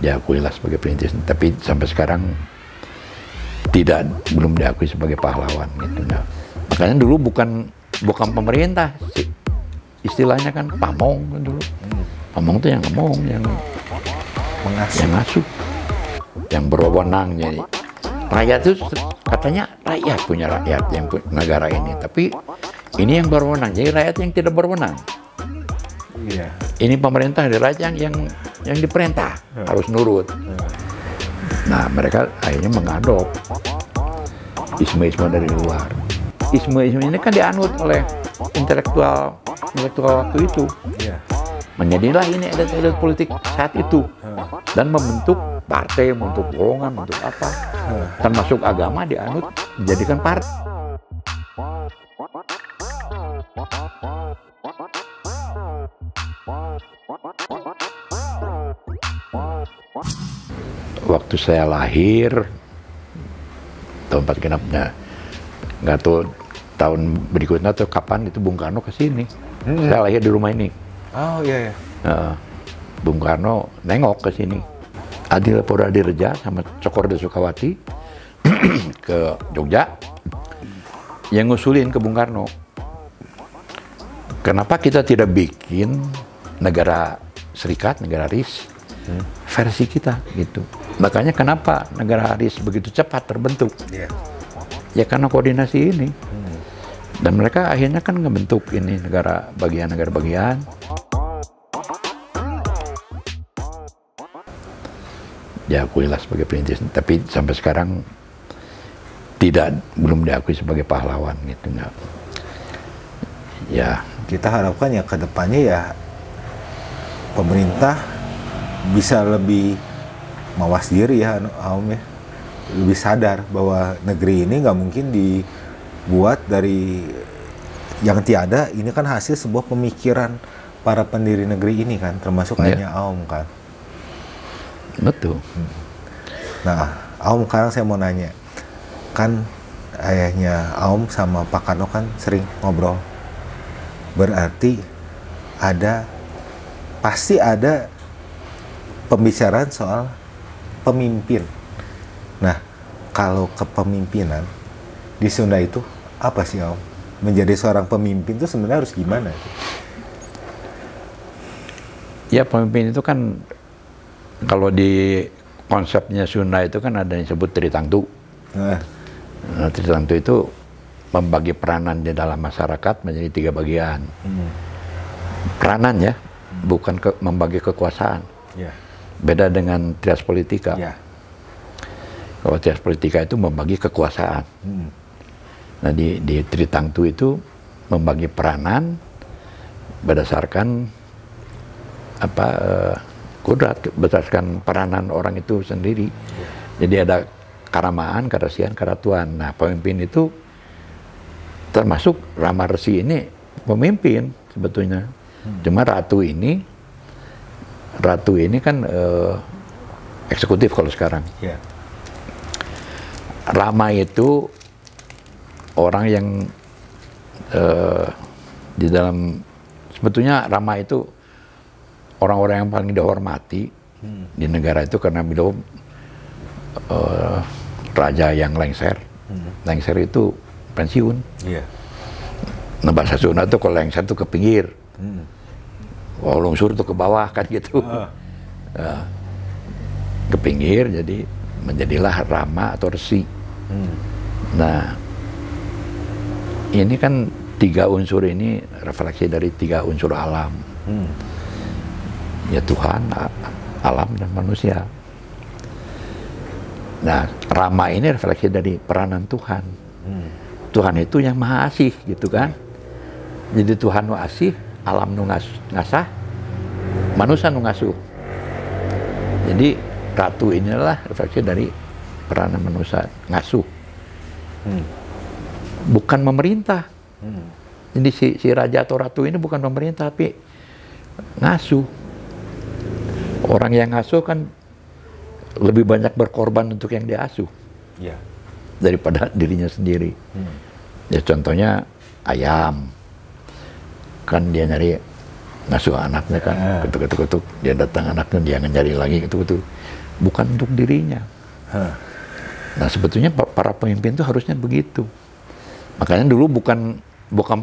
diakuilah sebagai perintis, tapi sampai sekarang belum diakui sebagai pahlawan gitu. Nah, makanya dulu bukan pemerintah, istilahnya kan pamong kan dulu. Pamong itu yang ngomong, yang ngasuh, yang berwenang. Jadi rakyat itu katanya rakyat punya rakyat yang negara ini, tapi ini yang berwenang, jadi rakyat yang tidak berwenang. Iya. Ini pemerintah dari rakyat yang diperintah harus nurut. Nah, mereka akhirnya mengadop isme-isme dari luar. Isme-isme ini kan dianut oleh intelektual waktu itu. Iya. Menjadilah ini elit-elit politik saat itu dan membentuk partai, membentuk golongan, membentuk apa. Termasuk agama dianut menjadikan partai. Waktu saya lahir, tahun 4 genapnya, nggak tahu tahun berikutnya atau kapan itu Bung Karno ke sini. Saya lahir di rumah ini. Oh iya, iya. Bung Karno nengok ke sini. Adil Puradireja sama Cokorda Sukawati ke Jogja, yang ngusulin ke Bung Karno. Kenapa kita tidak bikin negara serikat, negara RIS, versi kita gitu. Makanya kenapa negara RIS begitu cepat terbentuk? Yeah. Ya karena koordinasi ini. Dan mereka akhirnya kan ngebentuk ini negara bagian. Diakuilah sebagai perintis, tapi sampai sekarang belum diakui sebagai pahlawan gitu. Ya. Kita harapkan ya ke depannya ya pemerintah bisa lebih mawas diri ya, Aum ya, lebih sadar bahwa negeri ini nggak mungkin dibuat dari yang tiada. Ini kan hasil sebuah pemikiran para pendiri negeri ini kan, termasuk ayahnya Aum kan. Betul. Nah, Aum, sekarang saya mau nanya, kan ayahnya Aum sama Pak Karno kan sering ngobrol. Berarti pasti ada pembicaraan soal pemimpin. Nah, kalau kepemimpinan di Sunda itu apa sih, Om? Menjadi seorang pemimpin itu sebenarnya harus gimana? Ya, pemimpin itu kan kalau di konsepnya Sunda itu kan ada yang disebut Tritangtu. Nah, Tritangtu itu membagi peranan di dalam masyarakat menjadi 3 bagian. Peranan ya, bukan membagi kekuasaan. Yeah. Beda dengan trias politika. Yeah. Kalau trias politika itu membagi kekuasaan. Nah di Tritangtu itu membagi peranan berdasarkan kudrat, berdasarkan peranan orang itu sendiri. Yeah. Jadi ada karamaan, karasian, karatuan. Nah pemimpin itu termasuk Rama Resi ini pemimpin sebetulnya. Cuma ratu ini kan eksekutif kalau sekarang. Yeah. Rama itu orang yang di dalam, sebetulnya Rama itu orang-orang yang paling dihormati di negara itu karena beliau raja yang lengser. Lengser itu pensiun. Yeah. Nah bahasa Sunda tuh kalau lengser tuh ke pinggir. Kalau lungsur tuh ke bawah kan gitu. Ke pinggir, jadi menjadilah Rama atau Resi. Nah ini kan 3 unsur ini refleksi dari 3 unsur alam. Ya Tuhan, alam dan manusia. Nah Rama ini refleksi dari peranan Tuhan. Tuhan itu yang maha asih gitu kan. Jadi Tuhan nu asih, alam nu ngasah, manusia nu ngasuh. Jadi ratu inilah refleksi dari peranan manusia ngasuh. Bukan memerintah. Jadi si raja atau ratu ini bukan pemerintah tapi ngasuh. Orang yang ngasuh kan lebih banyak berkorban untuk yang diasuh. Yeah. Daripada dirinya sendiri. Ya contohnya ayam, kan dia nyari ngasuh anaknya kan, ketuk-ketuk, dia datang anaknya, dia ngejari lagi, ketuk-ketuk. Bukan untuk dirinya. Nah sebetulnya para pemimpin itu harusnya begitu. Makanya dulu bukan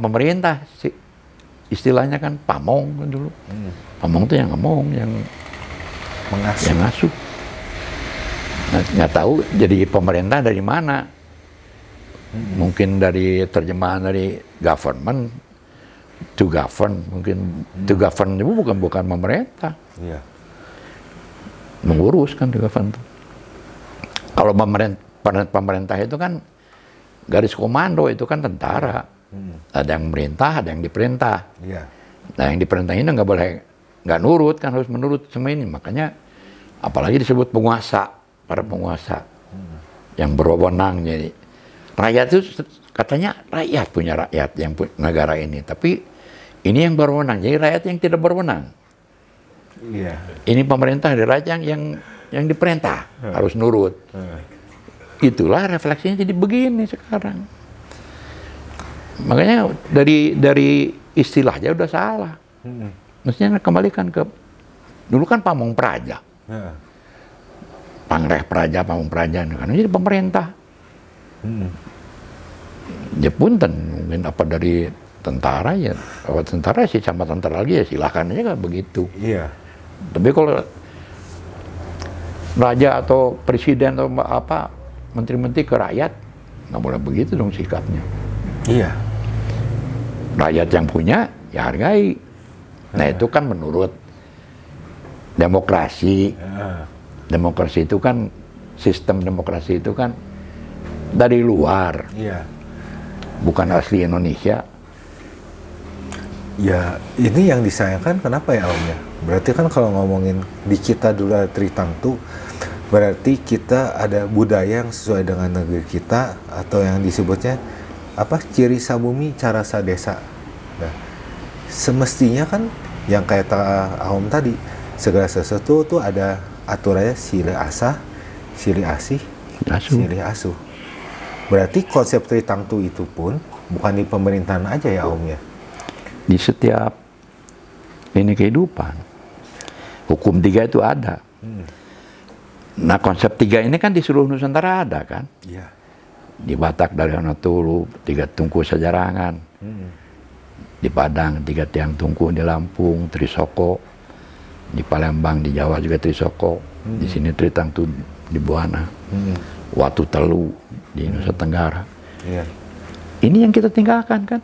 pemerintah sih, istilahnya kan pamong kan dulu. Pamong itu yang ngomong, yang ngasuh. Nah, nggak tahu jadi pemerintah dari mana. Mungkin dari terjemahan dari government. To govern, mungkin to govern itu bukan pemerintah. Iya. Mengurus kan to govern. Kalau pemerintah itu kan garis komando, itu kan tentara. Ada yang merintah, ada yang diperintah. Iya. Nah yang diperintah ini nggak nurut, kan harus menurut semua ini. Makanya apalagi disebut penguasa, para penguasa yang berwenang. Jadi rakyat itu katanya rakyat punya rakyat yang negara ini, tapi ini yang berwenang, jadi rakyat yang tidak berwenang. Iya. Ini pemerintah dari rakyat yang diperintah, harus nurut. Itulah refleksinya jadi begini sekarang. Makanya dari istilahnya udah salah. Mestinya kembalikan ke dulu kan pamong praja. Pangreh praja, pamong praja, kan jadi pemerintah. Ya punten, mungkin apa dari tentara ya, kalau tentara sih sama tentara lagi ya silahkan aja kan begitu. Iya. Tapi kalau raja atau presiden atau apa menteri-menteri ke rakyat nggak boleh begitu dong sikapnya. Iya. Rakyat yang punya ya hargai. Nah itu kan menurut demokrasi. Demokrasi itu kan sistem demokrasi itu kan dari luar. Iya. Bukan asli Indonesia. Ya, ini yang disayangkan kenapa ya Om ya? Berarti kan kalau ngomongin di kita dulu ada Tritangtu, berarti kita ada budaya yang sesuai dengan negeri kita, atau yang disebutnya apa, ciri sabumi cara sadesa. Nah, semestinya kan yang kayak Om tadi, segala sesuatu tuh ada aturannya, silih asah, silih asih, silih asuh. Berarti konsep Tritangtu itu pun bukan di pemerintahan aja ya Om ya? Di setiap ini kehidupan. Hukum 3 itu ada. Nah konsep 3 ini kan di seluruh Nusantara ada kan? Iya. Di Batak dari Tulu 3 tungku sejarangan. Di Padang 3 tiang tungku, di Lampung Trisoko, di Palembang di Jawa juga Trisoko, di sini Tritangtu di Buana, Watu Telu di Nusa Tenggara. Iya. Ini yang kita tinggalkan kan?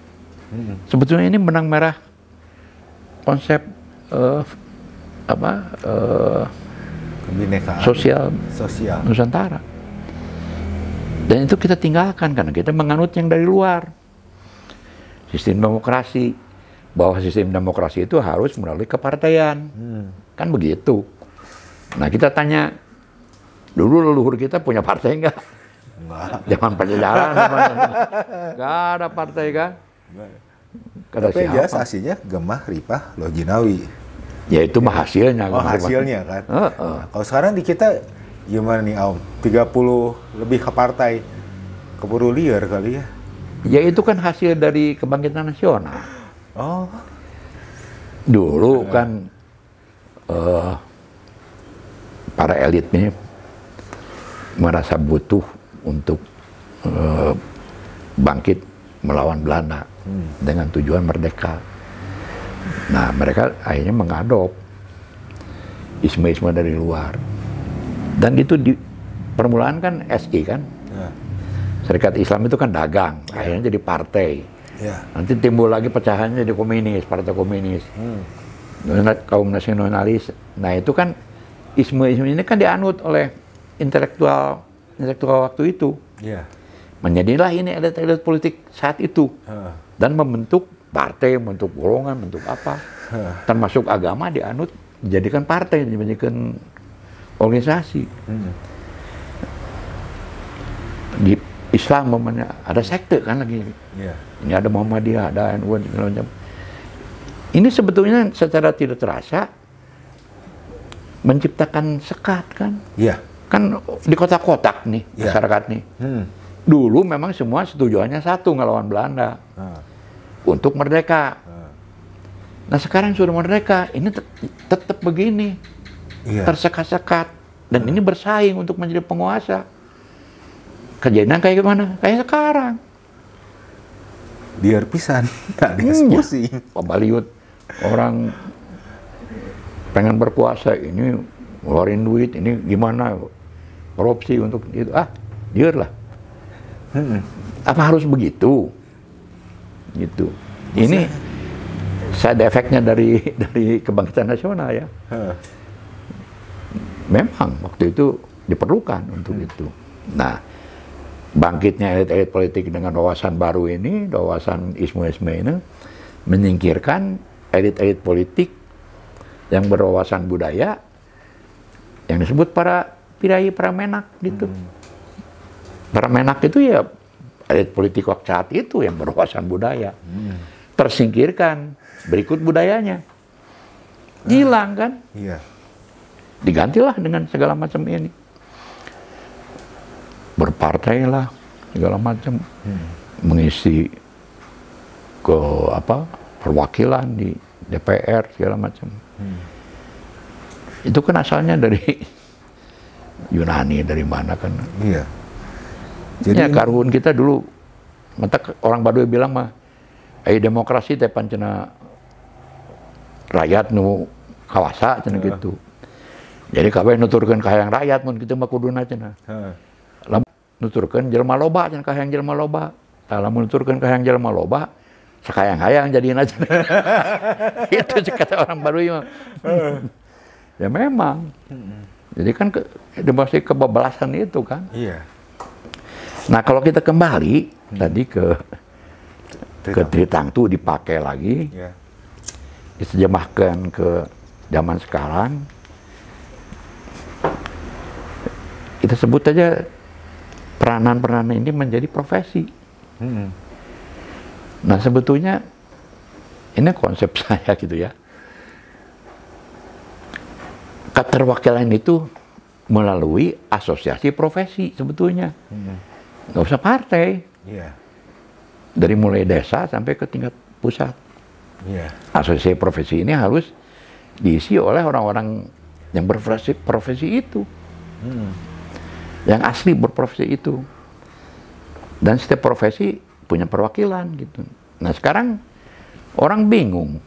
Sebetulnya ini benang merah konsep kebinekaan sosial Nusantara. Dan itu kita tinggalkan karena kita menganut yang dari luar. Sistem demokrasi, bahwa sistem demokrasi itu harus melalui kepartaian. Kan begitu. Nah kita tanya, dulu leluhur kita punya partai enggak? Zaman Pajajaran, enggak ada partai kan? Tapi jelas aslinya Gemah, Ripah, Lojinawi. Ya itu mah hasilnya. Oh hasilnya kan. Nah, kalau sekarang di kita gimana nih Om? 30 lebih ke partai, keburu liar kali ya? Ya itu kan hasil dari kebangkitan nasional. Oh. Dulu kan para elit ini merasa butuh untuk bangkit melawan Belanda dengan tujuan merdeka. Nah mereka akhirnya mengadop isme-isme dari luar. Dan itu di permulaan kan SI kan, Serikat Islam itu kan dagang, akhirnya jadi partai. Nanti timbul lagi pecahannya jadi komunis, partai komunis, kaum nasionalis. Nah itu kan isme-isme ini kan dianut oleh intelektual waktu itu. Menjadilah ini elit-elit politik saat itu dan membentuk partai, membentuk golongan, membentuk apa, termasuk agama dianut, dijadikan partai, dijadikan organisasi. Di Islam ada sekte kan lagi. Ini ada Muhammadiyah, ada NU, ini sebetulnya secara tidak terasa menciptakan sekat kan. Kan di kotak-kotak nih masyarakat nih. Dulu memang semua setujuannya satu, ngelawan Belanda untuk merdeka. Nah sekarang sudah merdeka, ini tetap begini, tersekat-sekat, dan ini bersaing untuk menjadi penguasa. Kejadian kayak gimana? Kayak sekarang. Biar pisan, tak diskusi. Pembaliut orang pengen berkuasa, ini ngeluarin duit, ini gimana, korupsi untuk itu, biar lah. Apa harus begitu? Gitu. Ini side efeknya dari kebangkitan nasional ya. Memang waktu itu diperlukan untuk itu. Nah, bangkitnya elit-elit politik dengan wawasan baru ini, wawasan isme-isme ini, menyingkirkan elit-elit politik yang berwawasan budaya, yang disebut para pirai, para menak gitu. Para menak itu ya elit politik waktu saat itu yang berwawasan budaya. Tersingkirkan, berikut budayanya. Hilang kan? Iya. Digantilah dengan segala macam ini. Berpartailah, segala macam. Mengisi ke perwakilan di DPR, segala macam. Itu kan asalnya dari Yunani, dari mana kan? Iya. Jadi ya karhun kita dulu, mata orang Baduy bilang mah, demokrasi teh pancena rakyat nu kawasa cenah gitu. Jadi kabeh nuturkeun ka hayang rakyat mun kitu mah kuduna cenah. Lamun nuturkeun jelema loba cenah ka hayang jelema loba. Tah lamun nuturkeun ka hayang jelema loba, sakayang-hayang jadina cenah. Itu kata orang Baduy mah. Ya memang. Jadi kan demokrasi kebablasan itu kan. Iya. Nah, kalau kita kembali tadi ke Tritangtu dipakai lagi, diterjemahkan ke zaman sekarang, kita sebut aja peranan-peranan ini menjadi profesi. Nah sebetulnya ini konsep saya gitu ya, keterwakilan itu melalui asosiasi profesi sebetulnya, nggak usah partai. Dari mulai desa sampai ke tingkat pusat. Asosiasi profesi ini harus diisi oleh orang-orang yang berprofesi itu. Yang asli berprofesi itu. Dan setiap profesi punya perwakilan gitu. Nah sekarang orang bingung.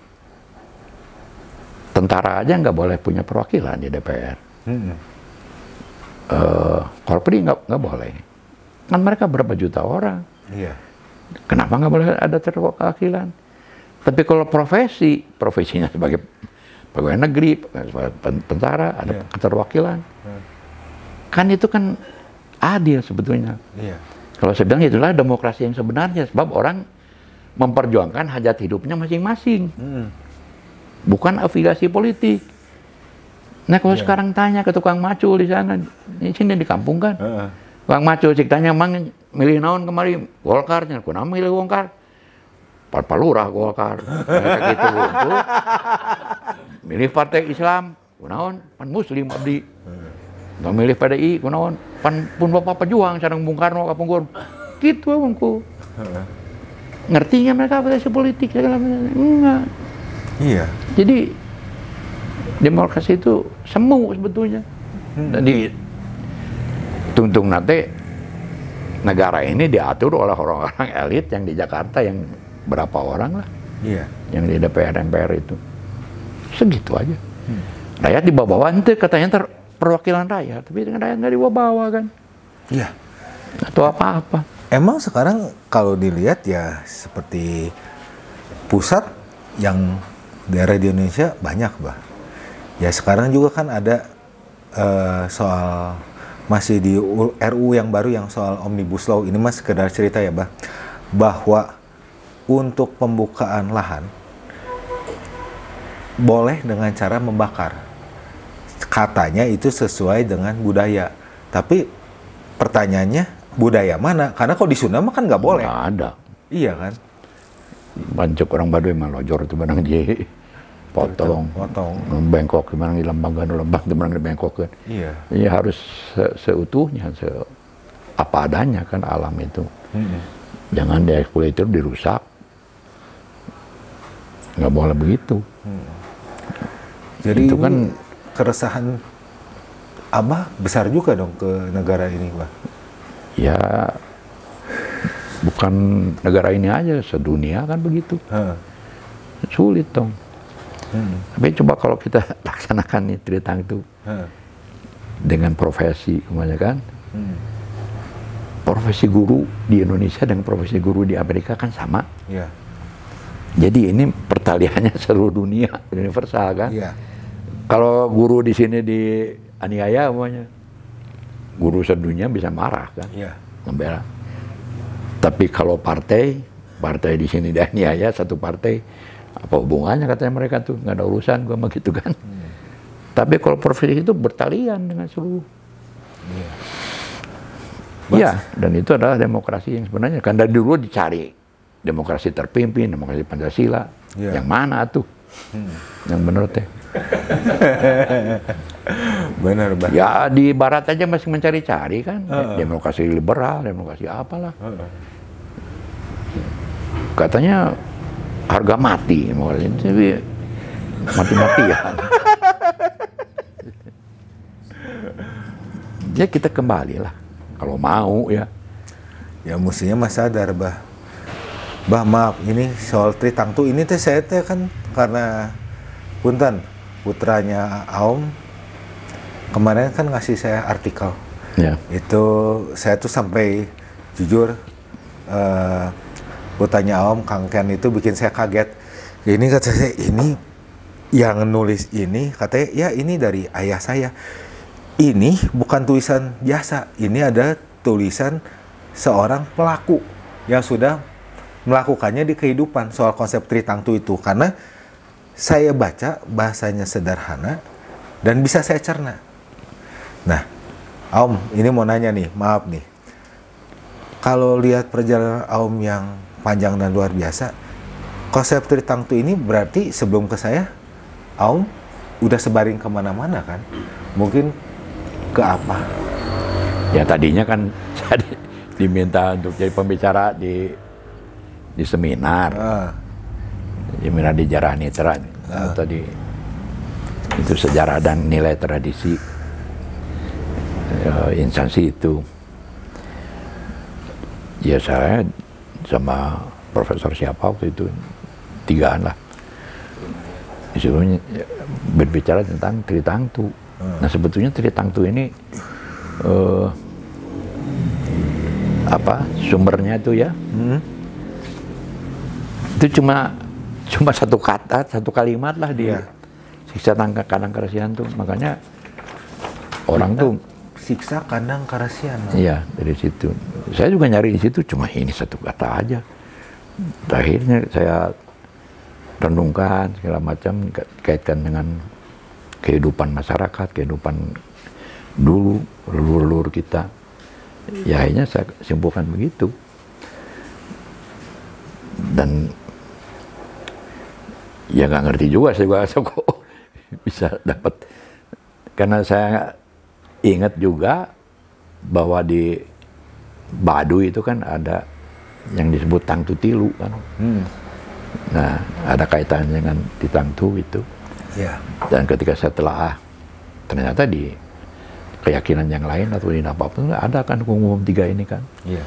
Tentara aja nggak boleh punya perwakilan di DPR. Korpri nggak boleh. Kan mereka berapa juta orang. Kenapa nggak boleh ada perwakilan? Tapi kalau profesinya sebagai pegawai negeri, sebagai tentara, ada keterwakilan. Kan itu kan adil sebetulnya. Kalau saya bilang itulah demokrasi yang sebenarnya, sebab orang memperjuangkan hajat hidupnya masing-masing. Bukan afiliasi politik. Nah kalau sekarang tanya ke tukang macul di sana, di sini di kampung kan, tukang macul cik tanya, mang milih naon kemari, Golkar, kunaon milih Golkar, Palurah Golkar, kayak gitu. Milih partai Islam, kunaon, pan Muslim abdi, nggak milih PDI, kunaon, pan pun Bapak Pejuang, sareng Bung Karno kapungkur, gitu bungku. Ngertinya mereka afiliasi politik segala macam? Enggak. Jadi demokrasi itu semu sebetulnya. Dan dituntung nanti negara ini diatur oleh orang-orang elit yang di Jakarta yang berapa orang lah. Yang di DPR MPR itu. Segitu aja. Rakyat dibawa-bawa nanti katanya perwakilan rakyat, tapi dengan rakyat nggak dibawa-bawa kan. Atau apa-apa. Emang sekarang kalau dilihat ya seperti pusat yang daerah di Indonesia banyak, Bah. Ya sekarang juga kan ada soal masih di RU yang baru yang soal Omnibus Law. Ini mas sekedar cerita ya, Bah. Bahwa untuk pembukaan lahan boleh dengan cara membakar. Katanya itu sesuai dengan budaya. Tapi pertanyaannya budaya mana? Karena kalau di Sunda mah kan nggak boleh. Nggak ada. Iya kan? Banyak orang Baduy mah lojor itu barang dia potong, bengkok gimana di lembang itu barang di bengkok kan. Iya harus seutuhnya, apa adanya kan alam itu. Jangan dieksploitasi, dirusak. Nggak boleh begitu. Jadi itu kan keresahan Abah besar juga dong ke negara ini, Pak. ya bukan negara ini aja, sedunia kan begitu. Sulit dong. Tapi coba kalau kita laksanakan nih Tritangtu dengan profesi, umpamanya kan, profesi guru di Indonesia dengan profesi guru di Amerika kan sama. Iya. Jadi ini pertaliannya seluruh dunia, universal kan. Iya. Kalau guru di sini dianiaya, umpamanya, guru sedunia bisa marah kan, Iya. membela. Tapi kalau partai di sini dianiaya, satu partai, apa hubungannya katanya mereka tuh, nggak ada urusan gua sama gitu kan. Tapi kalau profesi itu bertalian dengan seluruh. Iya, dan itu adalah demokrasi yang sebenarnya. Kan dari dulu dicari demokrasi terpimpin, demokrasi Pancasila. Yang mana tuh? Yang benar teh. Benar, Bang. Ya di Barat aja masih mencari-cari kan. Demokrasi liberal, demokrasi apalah. Katanya harga mati, tapi mati-matian. Ya kita kembali lah, kalau mau ya. Ya mestinya Mas sadar, Bah. Bah, maaf, ini soal Tritangtu ini teh saya teh kan karena punten putranya Aom kemarin kan ngasih saya artikel. Ya. Itu saya tuh sampai jujur putranya Aom, Kang Ken itu bikin saya kaget. Ini kata saya, ini yang nulis ini katanya ya ini dari ayah saya. Ini bukan tulisan biasa, ini ada tulisan seorang pelaku yang sudah melakukannya di kehidupan soal konsep Tritangtu itu. Karena saya baca bahasanya sederhana dan bisa saya cerna. Nah, Om, ini mau nanya nih, maaf nih. Kalau lihat perjalanan Om yang panjang dan luar biasa, konsep Tritangtu ini berarti sebelum ke saya, Om udah sebaring kemana-mana kan? Mungkin ke apa? Ya tadinya kan saya diminta untuk jadi pembicara di seminar, seminar di Jarah Nitra, tadi itu sejarah dan nilai tradisi instansi itu. Ya saya sama profesor siapa waktu itu, 3-an lah, disuruhnya berbicara tentang Tritangtu. Nah sebetulnya Tritangtu ini apa sumbernya itu ya? Itu cuma satu kata, satu kalimat lah dia. Siksa kandang karasian tuh, makanya orang tuh siksa kandang karasian. Iya, dari situ. Saya juga nyari di situ, cuma ini satu kata aja. Akhirnya saya renungkan segala macam, kaitkan dengan kehidupan masyarakat, kehidupan dulu, leluhur kita. Ya akhirnya saya simpulkan begitu. Dan ya nggak ngerti juga saya kok bisa dapat. Karena saya ingat juga bahwa di Baduy itu kan ada yang disebut Tangtu Tilu kan. Nah, ada kaitannya dengan Tritangtu itu. Ya. Dan ketika saya telah ternyata di keyakinan yang lain atau di apapun ada kan hukum 3 ini kan. Iya.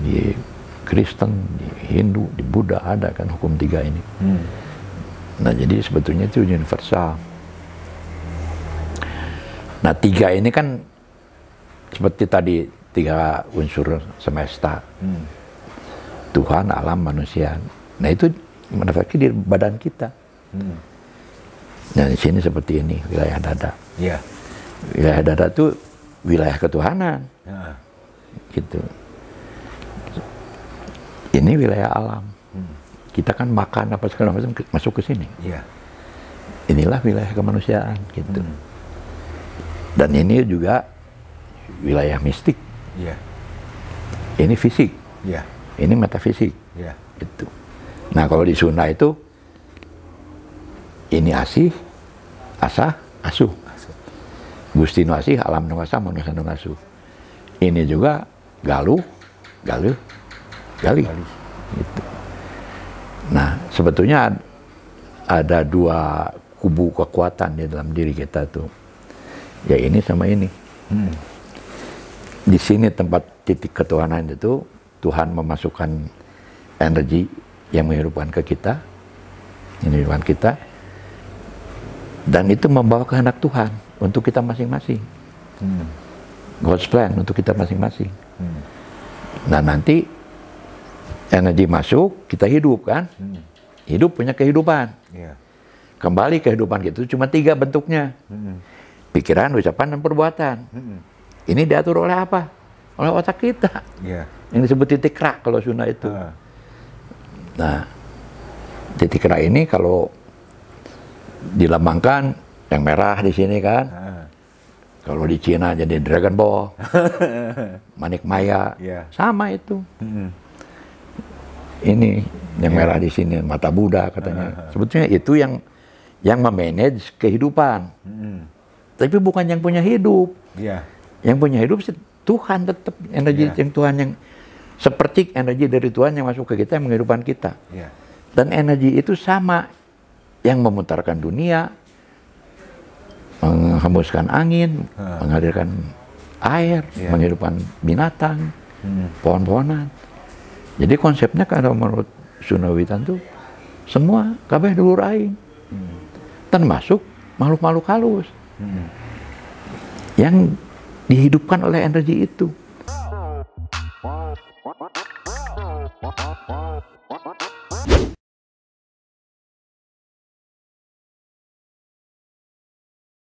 Di Kristen, di Hindu, di Buddha ada kan hukum 3 ini. Nah jadi sebetulnya itu universal. Nah 3 ini kan seperti tadi 3 unsur semesta. Tuhan, alam, manusia. Nah itu manfaatnya di badan kita. Nah di sini seperti ini wilayah dada. Iya. Wilayah dada itu wilayah ketuhanan. Gitu. Ini wilayah alam. Kita kan makan apa segala macam masuk ke sini. Iya. Inilah wilayah kemanusiaan gitu. Dan ini juga wilayah mistik. Iya. Ini fisik. Iya. Ini metafisik. Iya. Gitu. Nah kalau di Sunda itu ini asih, asah, asuh. Gusti nu asih, alam nu asah, manusia nu asuh. Ini juga galuh, galuh, gali. Gitu. Nah sebetulnya ada dua kubu kekuatan di dalam diri kita tuh. Ya ini sama ini. Di sini tempat titik ketuhanan itu, Tuhan memasukkan energi yang menghidupkan ke kita, menghidupkan kita, dan itu membawa kehendak Tuhan untuk kita masing-masing. God's plan untuk kita masing-masing. Nah nanti energi masuk, kita hidup kan? Hidup punya kehidupan. Kembali kehidupan gitu cuma 3 bentuknya. Pikiran, ucapan, dan perbuatan. Ini diatur oleh apa? Oleh otak kita. Yang disebut titik ra kalau Sunda itu. Nah, titik ra ini kalau dilambangkan yang merah di sini kan. Kalau di Cina jadi Dragon Ball, Manik Maya, sama itu. Ini yang merah di sini mata Buddha katanya. Sebetulnya itu yang memanage kehidupan. Tapi bukan yang punya hidup. Yang punya hidup Tuhan tetap energi yang Tuhan yang seperti energi dari Tuhan yang masuk ke kita yang menghidupkan kita. Dan energi itu sama yang memutarkan dunia, menghembuskan angin, menghadirkan air, menghidupkan binatang, pohon-pohonan. Jadi konsepnya kalau menurut Sunda Wiwitan tuh semua kabeh dulur aing. Termasuk makhluk-makhluk halus. Yang dihidupkan oleh energi itu.